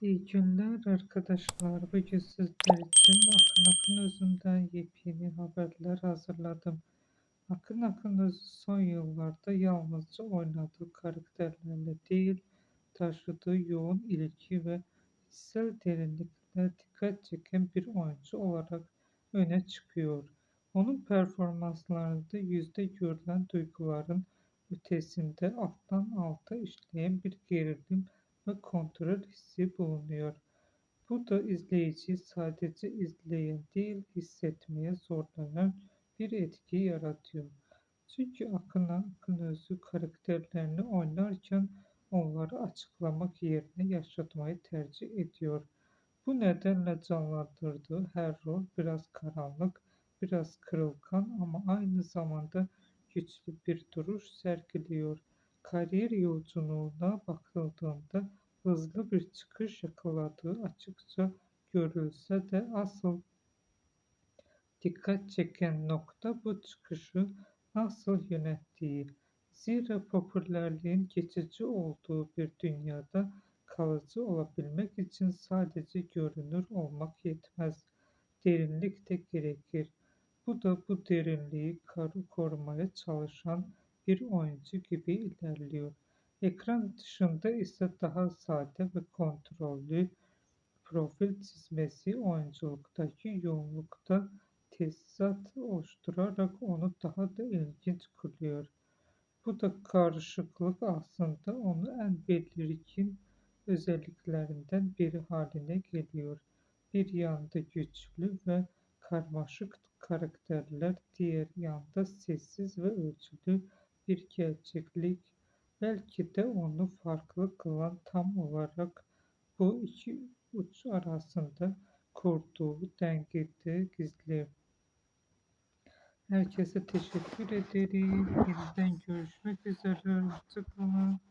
İyi günler arkadaşlar. Bugün sizler için Akın Akın Özü'nden yepyeni haberler hazırladım. Akın Akın Özü son yıllarda yalnızca oynadığı karakterlerle değil, taşıdığı yoğun ilgi ve hissel derinlikle dikkat çeken bir oyuncu olarak öne çıkıyor. Onun performanslarında yüzde görülen duyguların ötesinde alttan alta işleyen bir gerilim ve kontrol hissi bulunuyor. Bu da izleyiciyi sadece izleyen değil, hissetmeye zorlayan bir etki yaratıyor. Çünkü Akın Akınözü karakterlerini oynarken onları açıklamak yerine yaşatmayı tercih ediyor. Bu nedenle canlandırdığı her rol biraz karanlık, biraz kırılgan ama aynı zamanda güçlü bir duruş sergiliyor. Kariyer yolculuğuna bakıldığında hızlı bir çıkış yakaladığı açıkça görülse de asıl dikkat çeken nokta bu çıkışı nasıl yönettiği. Zira popülerliğin geçici olduğu bir dünyada kalıcı olabilmek için sadece görünür olmak yetmez. Derinlik de gerekir. Bu derinliği korumaya çalışan bir oyuncu gibi ilerliyor. Ekran dışında ise daha sade ve kontrollü profil çizmesi oyunculuktaki yoğunlukta tezat oluşturarak onu daha da ilginç kılıyor. Bu da karışıklık aslında onu en belirgin özelliklerinden biri haline geliyor. Bir yanda güçlü ve karmaşık karakterler, diğer yanda sessiz ve ölçülü bir gerçeklik. Belki de onu farklı kılan tam olarak bu iki uç arasında kurduğu dengede gizli. Herkese teşekkür ederim. Yeniden görüşmek üzere. Hoşçakalın.